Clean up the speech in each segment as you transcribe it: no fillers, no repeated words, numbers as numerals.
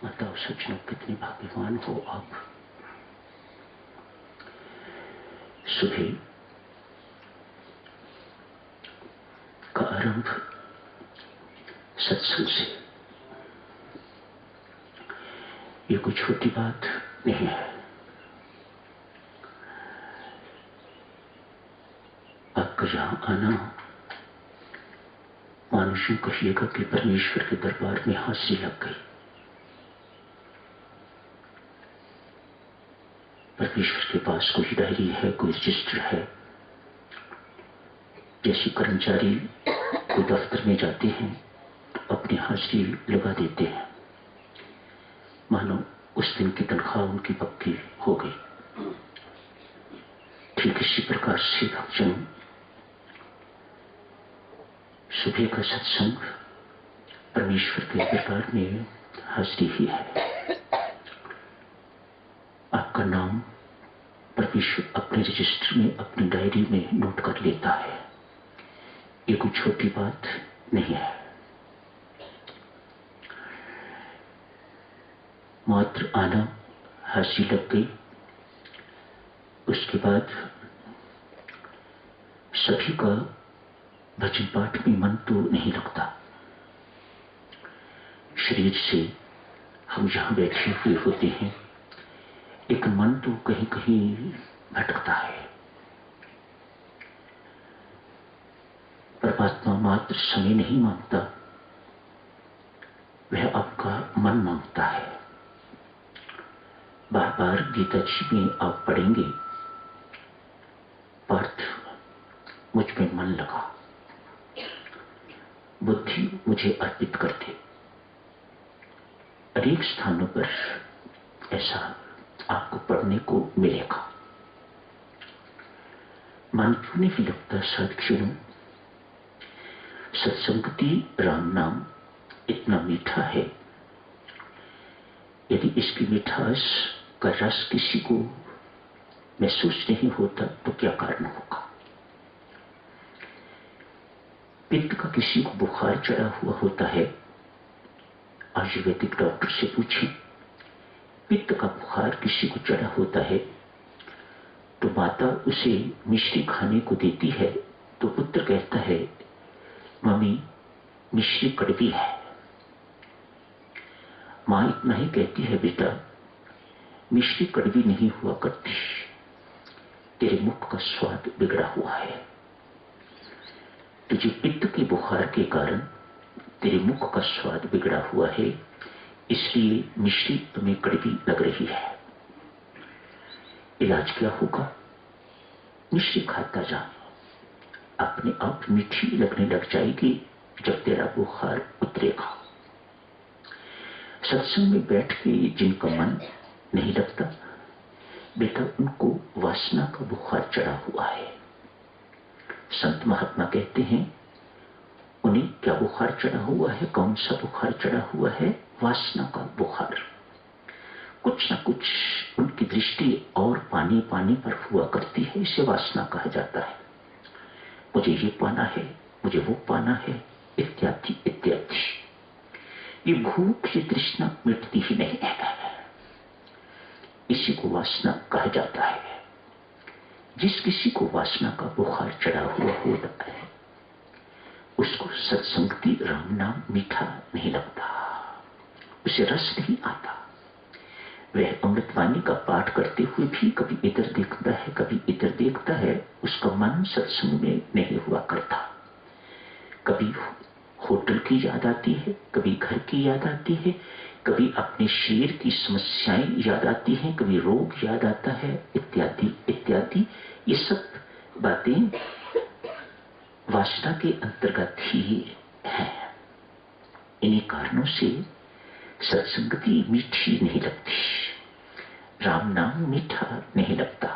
बताओ सज्जनों, कितने भाग्यवान हो आप। सुबह का आरंभ सत्संग से। ये कोई छोटी बात नहीं है। आपका जहां आना, मानुष यूं कहिएगा कि परमेश्वर के दरबार में हांसी लग गई। परमेश्वर के पास कोई डायरी है, कोई रजिस्टर है। जैसे कर्मचारी कोई दफ्तर में जाते हैं तो अपनी हाजिरी लगा देते हैं, मानो उस दिन की तनख्वाह उनकी पक्की हो गई। ठीक इसी प्रकार से भक्तजनों, सुबह का सत्संग परमेश्वर के दरबार में हाजिरी ही है। आपका नाम परमेश्वर अपने रजिस्टर में, अपनी डायरी में नोट कर लेता है। ये कोई छोटी बात नहीं है। मात्र आना, हाजिरी लग गई। उसके बाद सभी का भजन पाठ में मन तो नहीं लगता। शरीर से हम जहां बैठे हुए होते हैं, लेकिन मन तो कहीं कहीं भटकता है। परमात्मा मात्र समय नहीं मांगता, वह आपका मन मांगता है। बार बार गीता जी में आप पढ़ेंगे, पार्थ मुझ में मन लगा, बुद्धि मुझे अर्पित कर दे। अनेक स्थानों पर ऐसा आपको पढ़ने को मिलेगा। मन क्यों नहीं लगता साथियों? सत्संगति राम नाम इतना मीठा है, यदि इसकी मिठास का रस किसी को महसूस नहीं होता तो क्या कारण होगा? पित्त का किसी को बुखार चढ़ा हुआ होता है, आयुर्वेदिक डॉक्टर से पूछें। पित्त का बुखार किसी को चढ़ा होता है तो माता उसे मिश्री खाने को देती है, तो पुत्र कहता है, मम्मी मिश्री कड़वी है। मां इतना ही कहती है, बेटा मिश्री कड़वी नहीं हुआ करती, तेरे मुख का स्वाद बिगड़ा हुआ है। तुझे पित्त के बुखार के कारण तेरे मुख का स्वाद बिगड़ा हुआ है, इसलिए मिश्री तुम्हें कड़वी लग रही है। इलाज क्या होगा? मिश्री खाता जा, अपने आप मीठी लगने लग जाएगी जब तेरा बुखार उतरेगा। सत्संग में बैठ के जिनका मन नहीं लगता, बेटा उनको वासना का बुखार चढ़ा हुआ है। संत महात्मा कहते हैं, उन्हें क्या बुखार चढ़ा हुआ है? कौन सा बुखार चढ़ा हुआ है? वासना का बुखार। कुछ ना कुछ उनकी दृष्टि और पानी पानी पर हुआ करती है, इसे वासना कहा जाता है। मुझे ये पाना है, मुझे वो पाना है, इत्यादि इत्यादि। ये भूख, ये तृष्णा मिटती ही नहीं है, इसी को वासना कहा जाता है। जिस किसी को वासना का बुखार चढ़ा हुआ होता है, उसको सत्संगति राम नाम मीठा नहीं लगता, उसे रस नहीं आता। वह अमृतवाणी का पाठ करते हुए भी कभी इधर देखता है, कभी इधर देखता है, उसका मन सत्संग में नहीं हुआ करता। कभी होटल की याद आती है, कभी घर की याद आती है, कभी अपने शरीर की समस्याएं याद आती हैं, कभी रोग याद आता है, इत्यादि इत्यादि। ये सब बातें वासना के अंतर्गत ही है। इन्हीं कारणों से सत्संगति मीठी नहीं लगती, राम नाम मीठा नहीं लगता।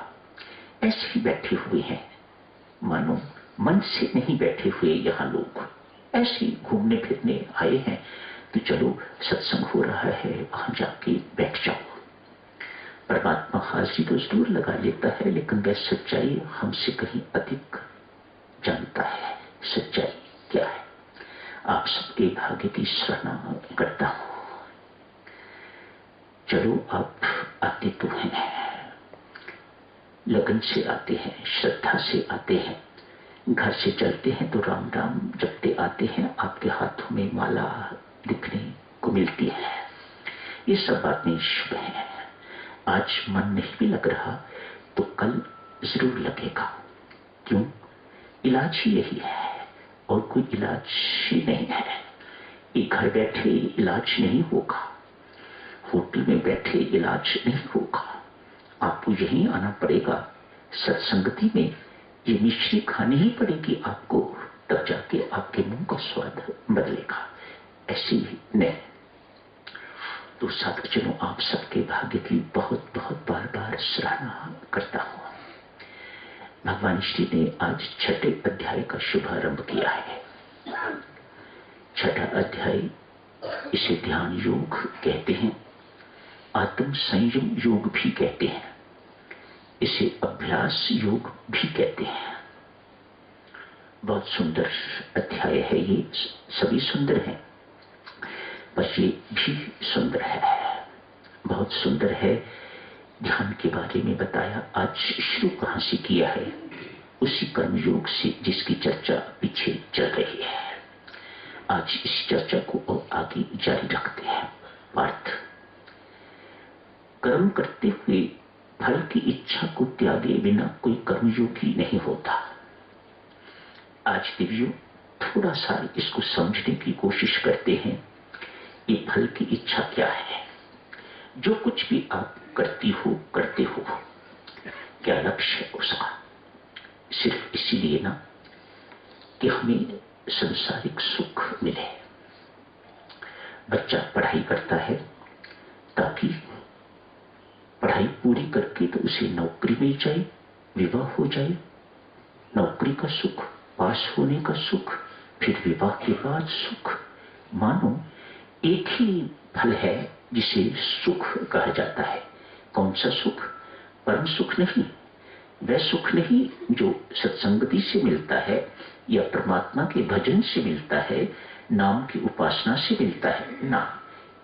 ऐसे ही बैठे हुए हैं, मानो मन से नहीं बैठे हुए। यहाँ लोग ऐसे ही घूमने फिरने आए हैं, तो चलो सत्संग हो रहा है, वहां जाके बैठ जाओ। परमात्मा हाजिरी तो जरूर लगा लेता है, लेकिन वह सच्चाई हमसे कहीं अधिक जानता है। सच्चाई क्या है? आप सबके भाग्य की सराहना करता हूं। चलो आप आते तो हैं, लगन से आते हैं, श्रद्धा से आते हैं, घर से चलते हैं तो राम राम जपते आते हैं, आपके हाथों में माला दिखने को मिलती है। ये सब बातें शुभ हैं। आज मन नहीं भी लग रहा तो कल जरूर लगेगा। क्यों? इलाज ही यही है और कोई इलाज ही नहीं है। ये घर बैठे इलाज नहीं होगा, होटल में बैठे इलाज नहीं होगा। आपको यहीं आना पड़ेगा, सत्संगति में ये मिश्री खानी ही पड़ेगी आपको, तब जाके आपके मुंह का स्वाद बदलेगा। ऐसी ही नहीं तो साधुजनों, आप सबके भाग्य की बहुत बहुत बार बार सराहना करता हूं। भगवान श्री ने आज छठे अध्याय का शुभारंभ किया है। छठा अध्याय, इसे ध्यान योग कहते हैं, आत्म संयम योग भी कहते हैं, इसे अभ्यास योग भी कहते हैं। बहुत सुंदर अध्याय है ये, सभी सुंदर हैं, बस ये भी सुंदर है, बहुत सुंदर है। ध्यान के बारे में बताया। आज शुरू कहां से किया है? उसी कर्मयोग से जिसकी चर्चा पीछे चल रही है। आज इस चर्चा को और आगे जारी रखते हैं। पार्थ, कर्म करते हुए फल की इच्छा को त्यागे बिना कोई कर्मयोगी नहीं होता। आज दिव्यों थोड़ा सा इसको समझने की कोशिश करते हैं। ये फल की इच्छा क्या है? जो कुछ भी आप करती हो करते हो, क्या लक्ष्य है उसका? सिर्फ इसीलिए ना कि हमें संसारिक सुख मिले। बच्चा पढ़ाई करता है ताकि पढ़ाई पूरी करके तो उसे नौकरी मिल जाए, विवाह हो जाए। नौकरी का सुख, पास होने का सुख, फिर विवाह के बाद सुख। मानो एक ही फल है जिसे सुख कहा जाता है। कौन सा सुख? परम सुख नहीं, वह सुख नहीं जो सत्संगति से मिलता है या परमात्मा के भजन से मिलता है, नाम की उपासना से मिलता है ना।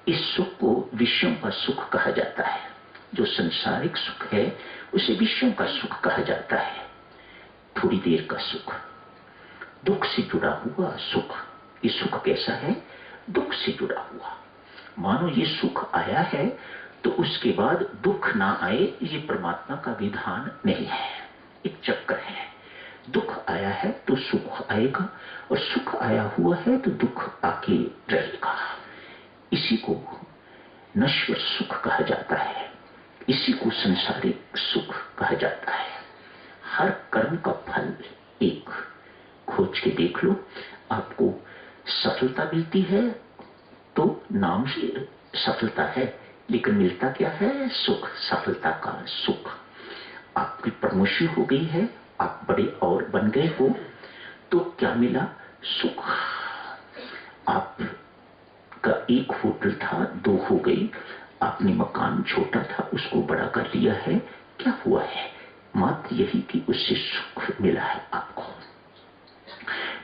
इस सुख को विषयों का सुख कहा जाता है। जो संसारिक सुख है उसे विषयों का सुख कहा जाता है। थोड़ी देर का सुख, दुख से जुड़ा हुआ सुख। ये सुख कैसा है? दुख से जुड़ा हुआ। मानो ये सुख आया है तो उसके बाद दुख ना आए, ये परमात्मा का विधान नहीं है, एक चक्कर है। दुख आया है तो सुख आएगा और सुख आया हुआ है तो दुख आके रहेगा। इसी को नश्वर सुख कहा जाता है, इसी को संसारिक सुख कहा जाता है। हर कर्म का फल एक, खोज के देख लो। आपको सफलता मिलती है तो नाम ही सफलता है, लेकिन मिलता क्या है? सुख, सफलता का सुख। आपकी प्रमोशन हो गई है, आप बड़े और बन गए हो तो क्या मिला? सुख। आपका एक होटल था, 2 हो गई। आपने मकान छोटा था उसको बड़ा कर लिया है, क्या हुआ है? मात्र यही कि उससे सुख मिला है आपको।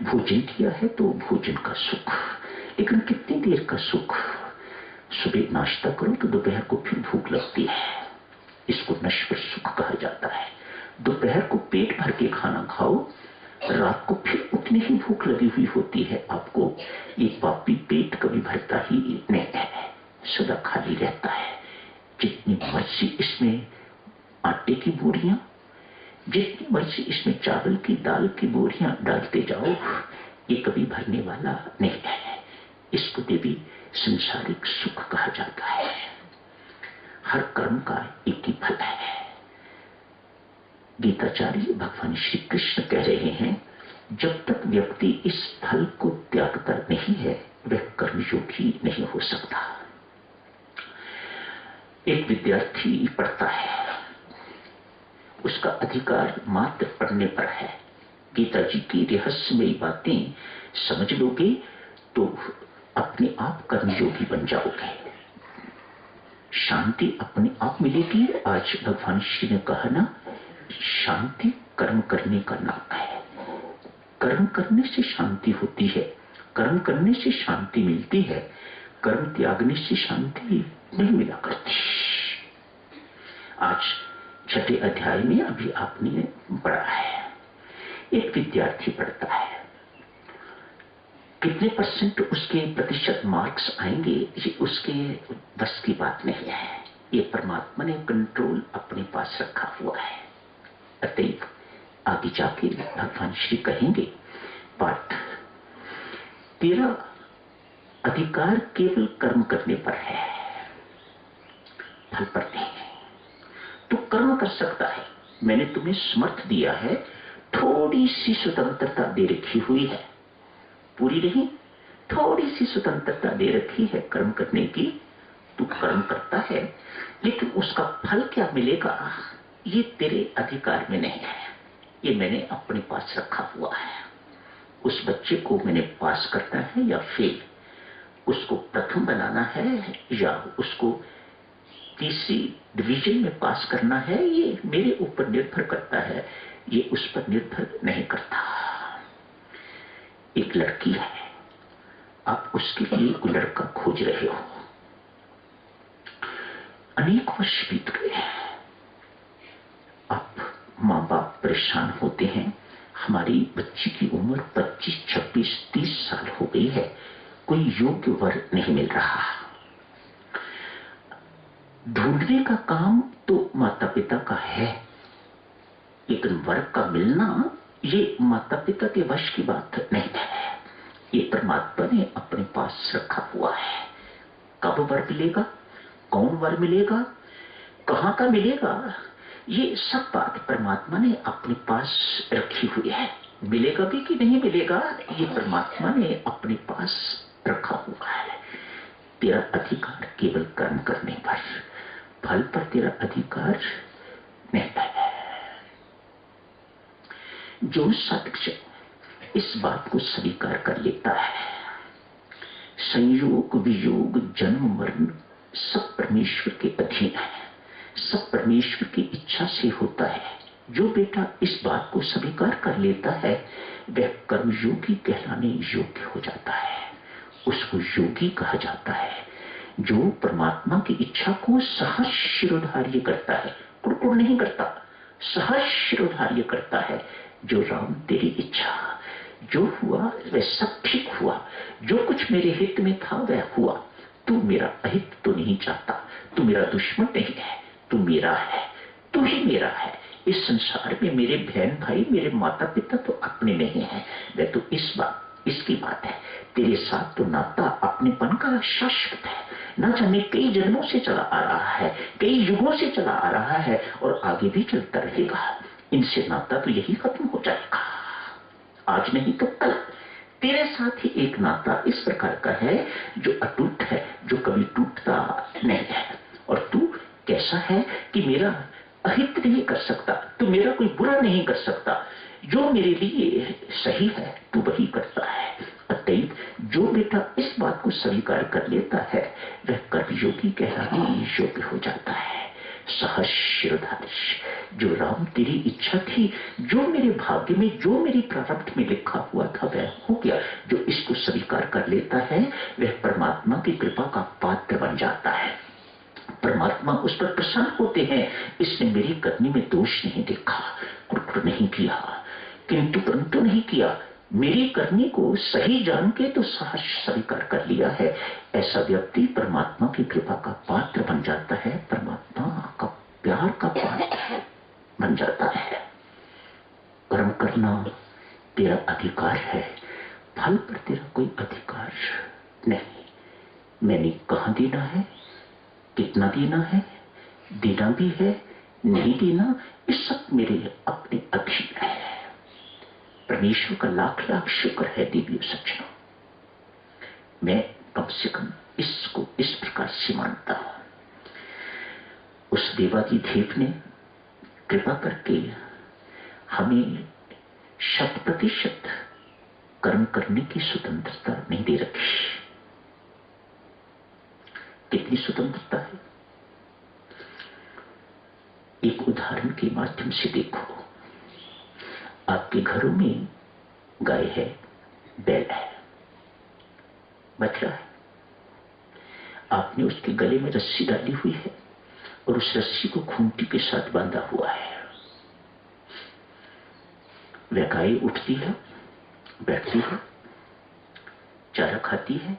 भोजन किया है तो भोजन का सुख, लेकिन कितनी देर का सुख? सुबह नाश्ता करो तो दोपहर को फिर भूख लगती है, इसको नश्वर सुख कहा जाता है। दोपहर को पेट भर के खाना खाओ, रात को फिर उतनी ही भूख लगी हुई होती है आपको। ये पापी पेट कभी भरता ही नहीं है, सदा खाली रहता है। जितनी मर्जी इसमें आटे की बोरियां, जितनी मर्जी इसमें चावल की, दाल की बोरियां डालते जाओ, ये कभी भरने वाला नहीं है। इसको देवी संसारिक सुख कहा जाता है। हर कर्म का एक ही फल है। गीताचार्य भगवान श्री कृष्ण कह रहे हैं, जब तक व्यक्ति इस फल को त्यागता नहीं है वह कर्मयोगी नहीं हो सकता। एक विद्यार्थी पढ़ता है, उसका अधिकार मात्र पढ़ने पर है। गीता जी की रहस्यमयी बातें समझ लोगे तो अपने आप कर्मयोगी बन जाओगे, शांति अपने आप मिलेगी। आज भगवान श्री ने कहा ना, शांति कर्म करने का नाम है। कर्म करने से शांति होती है, कर्म करने से शांति मिलती है। कर्म त्यागने से शांति नहीं मिला करती। आज छठे अध्याय में अभी आपने पढ़ा है, एक विद्यार्थी पढ़ता है, कितने परसेंट उसके प्रतिशत मार्क्स आएंगे ये उसके बस की बात नहीं है। ये परमात्मा ने कंट्रोल अपने पास रखा हुआ है। अतएव आगे जाके भगवान श्री कहेंगे, पाठ तेरा अधिकार केवल कर्म करने पर है, फल पर नहीं। तू कर्म कर सकता है, मैंने तुम्हें समर्थ दिया है, थोड़ी सी स्वतंत्रता दे रखी हुई है, पूरी नहीं, थोड़ी सी स्वतंत्रता दे रखी है कर्म करने की। तू कर्म करता है, लेकिन उसका फल क्या मिलेगा ये तेरे अधिकार में नहीं है, ये मैंने अपने पास रखा हुआ है। उस बच्चे को मैंने पास करना है या फेल, उसको प्रथम बनाना है या उसको तीसरी डिवीजन में पास करना है, ये मेरे ऊपर निर्भर करता है, ये उस पर निर्भर नहीं करता। एक लड़की है, आप उसके लिए कोई लड़का खोज रहे हो, अनेक वर्ष बीत गए, अब माँ बाप परेशान होते हैं, हमारी बच्ची की उम्र 25, 26, 30 साल हो गई है, कोई योग्य वर नहीं मिल रहा। ढूंढने का काम तो माता पिता का है, लेकिन वर का मिलना ये माता पिता के वश की बात नहीं है, ये परमात्मा ने अपने पास रखा हुआ है। कब वर मिलेगा, कौन वर मिलेगा, कहां का मिलेगा, ये सब बात परमात्मा ने अपने पास रखी हुई है। मिलेगा भी कि नहीं मिलेगा, ये परमात्मा ने अपने पास रखा हुआ है। तेरा अधिकार केवल कर्म करने पर, फल पर तेरा अधिकार नहीं है। जो साधक इस बात को स्वीकार कर लेता है, संयोग वियोग जन्म मरण सब परमेश्वर के अधीन है, सब परमेश्वर की इच्छा से होता है। जो बेटा इस बात को स्वीकार कर लेता है वह कर्मयोगी कहलाने योग्य हो जाता है, उसको योगी कहा जाता है। जो परमात्मा की इच्छा को सहज शिरोधार्य करता है, कुड़कुड़ नहीं करता, सहज शिरोधार्य करता है। जो राम तेरी इच्छा, जो हुआ वह सब ठीक हुआ, जो कुछ मेरे हित में था वह हुआ, तू मेरा अहित तो नहीं चाहता, तू मेरा दुश्मन नहीं है, तू मेरा है, तू ही मेरा है। इस संसार में मेरे बहन भाई, मेरे माता पिता तो अपने नहीं है, वह तो इसकी बात है। तेरे साथ तो नाता अपनेपन का शाश्वत है, न जाने कई जन्मों से चला आ रहा है, कई युगों से चला आ रहा है और आगे भी चलता रहेगा। इनसे नाता तो यही खत्म हो जाएगा, आज नहीं तो कल। तेरे साथ ही एक नाता इस प्रकार का है जो अटूट है, जो कभी टूटता नहीं है। और तू कैसा है कि मेरा अहित नहीं कर सकता, तू मेरा कोई बुरा नहीं कर सकता, जो मेरे लिए सही है तू वही करता है। अतएव जो बेटा इस बात को स्वीकार कर लेता है वह कर्मयोगी कहलाने योग्य हो जाता है। सहज शिरोधार्य, जो राम तेरी इच्छा थी, जो मेरे भाग्य में, जो मेरी प्रारब्ध में लिखा हुआ था वह हो गया। जो इसको स्वीकार कर लेता है वह परमात्मा की कृपा का पात्र बन जाता है। परमात्मा उस पर प्रसन्न होते हैं, इसने मेरी करनी में दोष नहीं देखा, कुड़कुड़ नहीं किया, किंतु परंतु नहीं किया, मेरी करनी को सही जान के तो सहज स्वीकार कर लिया है। ऐसा व्यक्ति परमात्मा की कृपा का पात्र बन जाता है, परमात्मा का प्यार का पात्र बन जाता है। कर्म करना तेरा अधिकार है, फल पर तेरा कोई अधिकार नहीं। मैंने कहां देना है, कितना देना है, देना भी है, नहीं देना, इस सब मेरे अपने अधीन है। परमेश्वर का लाख लाख शुक्र है देवी सज्जनों, मैं कम से कम इसको इस प्रकार से मानता हूं। उस देवाधिदेव ने कृपा करके हमें 100% कर्म करने की स्वतंत्रता नहीं दे रखी। कितनी स्वतंत्रता है, एक उदाहरण के माध्यम से देखो। आपके घरों में गाय है, बैल है, बछड़ा है, आपने उसके गले में रस्सी डाली हुई है और उस रस्सी को खूंटी के साथ बांधा हुआ है। वह गाय उठती है, बैठती है, चारा खाती है,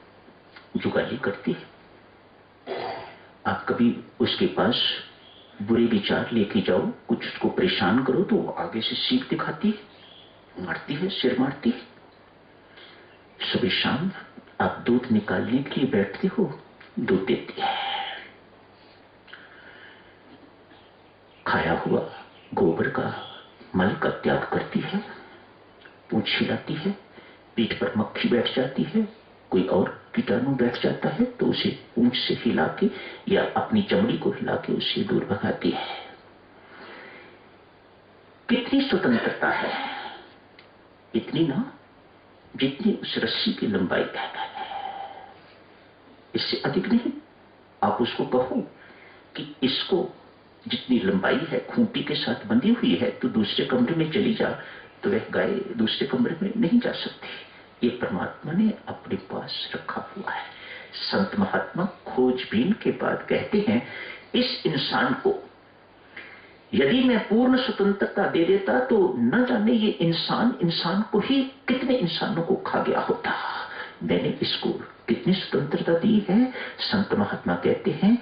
जुगाली करती है। आप कभी उसके पास बुरे विचार लेके जाओ, कुछ उसको परेशान करो तो वो आगे से सीख दिखाती है, मारती है, सिर मारती है। सुबह शाम आप दूध निकालने के लिए बैठते हो, दूध देती है। खाया हुआ गोबर का मल का त्याग करती है, पूंछ हिलाती है, पीठ पर मक्खी बैठ जाती है, कोई और कीटाणु बैठ जाता है तो उसे पूंछ से हिला के या अपनी चमड़ी को हिला के उसे दूर भगाती है। कितनी स्वतंत्रता है, इतनी ना जितनी उस रस्सी की लंबाई है, इससे अधिक नहीं। आप उसको कहो कि इसको जितनी लंबाई है खूंटी के साथ बंधी हुई है तो दूसरे कमरे में चली जा, तो वह गाय दूसरे कमरे में नहीं जा सकती। ये परमात्मा ने अपने पास रखा हुआ है। संत महात्मा खोजबीन के बाद कहते हैं, इस इंसान को यदि मैं पूर्ण स्वतंत्रता दे देता तो न जाने ये इंसान को ही कितने इंसानों को खा गया होता। मैंने इसको कितनी स्वतंत्रता दी है। संत महात्मा कहते हैं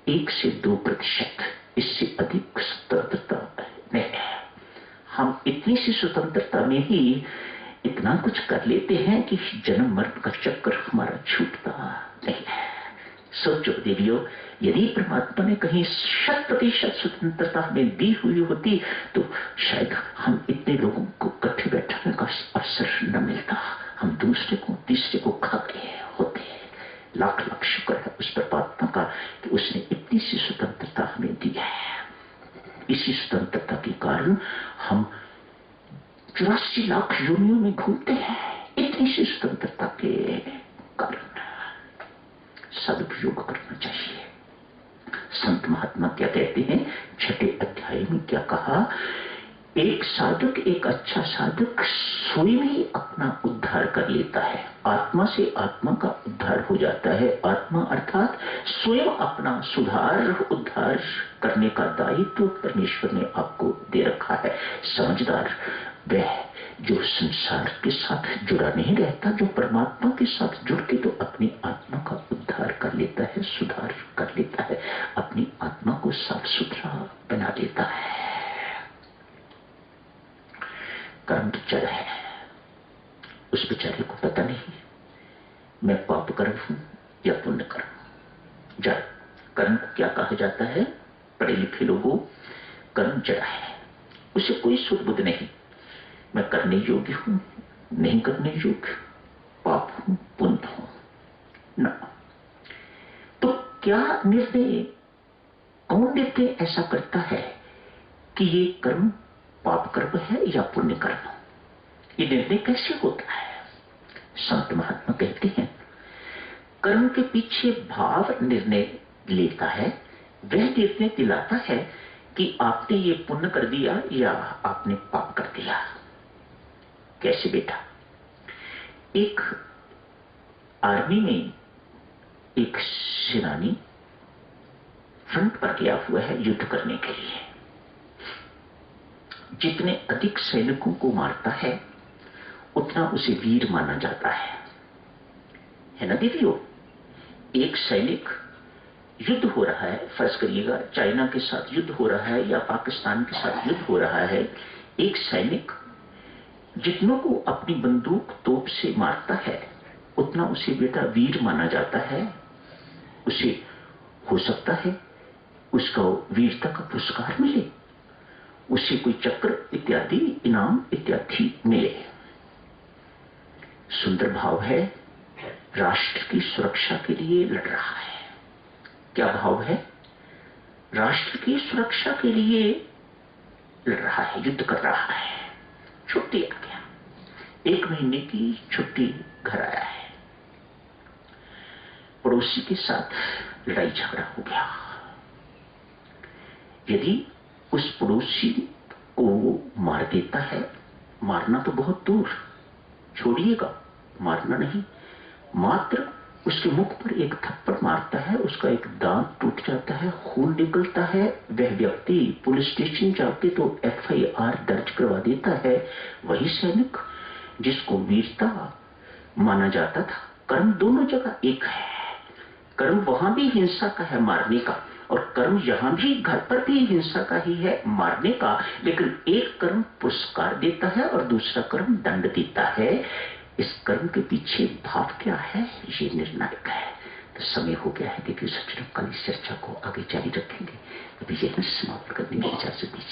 1 से 2%, इससे अधिक स्वतंत्रता नहीं है। हम इतनी सी स्वतंत्रता में ही इतना कुछ कर लेते हैं कि जन्म मरण का चक्कर हमारा छूटता नहीं है। सोचो देवियों, यदि परमात्मा ने कहीं 100% स्वतंत्रता हमें दी हुई होती तो शायद हम इतने लोगों को इकट्ठे बैठने का अवसर न मिलता, हम दूसरे को तीसरे को खा गए होते। लाख लाख शुक्र है उस परमात्मा का कि उसने इतनी सी स्वतंत्रता हमें दी है। इसी स्वतंत्रता के कारण हम 84 लाख योनियों में घूमते हैं, इतनी सी स्वतंत्रता के कारण। सदुपयोग करना चाहिए। संत महात्मा क्या कहते हैं, 6ठे अध्याय में क्या कहा, एक साधक, एक अच्छा साधक स्वयं ही अपना उद्धार कर लेता है। आत्मा से आत्मा का उद्धार हो जाता है। आत्मा अर्थात स्वयं अपना सुधार उद्धार करने का दायित्व परमेश्वर ने आपको दे रखा है। समझदार वह जो संसार के साथ जुड़ा नहीं रहता, जो परमात्मा के साथ जुड़ के तो अपनी आत्मा का उद्धार कर लेता है, सुधार कर लेता है, अपनी आत्मा को साफ सुथरा बना लेता है। कर्म तो जड़ है, उस बेचारे को पता नहीं मैं पाप कर्म हूं या पुण्य कर्म। जड़ कर्म को क्या कहा जाता है, पढ़े लिखे लोगों, कर्म जड़ है, उसे कोई सुध बुध नहीं। मैं करने योग्य हूं, नहीं करने योग्य, पाप हूं, पुण्य हूं ना। तो क्या निर्णय, कौन निर्णय ऐसा करता है कि ये कर्म पाप कर्म है या पुण्य कर्म? ये निर्णय कैसे होता है? संत महात्मा कहते हैं, कर्म के पीछे भाव निर्णय लेता है, वह निर्णय दिलाता है कि आपने ये पुण्य कर दिया या आपने पाप कर दिया। कैसे बेटा? एक आर्मी में एक सेनानी फ्रंट पर गया हुआ है युद्ध करने के लिए। जितने अधिक सैनिकों को मारता है उतना उसे वीर माना जाता है ना देवियों? एक सैनिक, युद्ध हो रहा है, फर्ज करिएगा चाइना के साथ युद्ध हो रहा है या पाकिस्तान के साथ युद्ध हो रहा है, एक सैनिक जितनों को अपनी बंदूक तोप से मारता है उतना उसे बेटा वीर माना जाता है। उसे हो सकता है उसका वीरता का पुरस्कार मिले, उसे कोई चक्र इत्यादि इनाम इत्यादि मिले। सुंदर भाव है, राष्ट्र की सुरक्षा के लिए लड़ रहा है। क्या भाव है? राष्ट्र की सुरक्षा के लिए लड़ रहा है, युद्ध कर रहा है। छुट्टी आ गया, 1 महीने की छुट्टी घर आया है, पड़ोसी के साथ लड़ाई झगड़ा हो गया। यदि उस पड़ोसी को मार देता है, मारना तो बहुत दूर छोड़िएगा, मारना नहीं, मात्र उसके मुख पर एक थप्पड़ मारता है, उसका एक दांत टूट जाता है, खून निकलता है। वह व्यक्ति पुलिस स्टेशन जाके तो एफआईआर दर्ज करवा देता है। वही सैनिक जिसको वीरता माना जाता था। कर्म दोनों जगह एक है। कर्म वहां भी हिंसा का है, मारने का, और कर्म यहां भी घर पर भी हिंसा का ही है, मारने का। लेकिन एक कर्म पुरस्कार देता है और दूसरा कर्म दंड देता है। इस कर्म के पीछे भाव क्या है, ये निर्णायक है। तो समय हो गया है। देखिए सज्जनों, कल इस चर्चा को आगे जारी रखेंगे। अभी यही समाप्त करने की इजाजत दीजिए।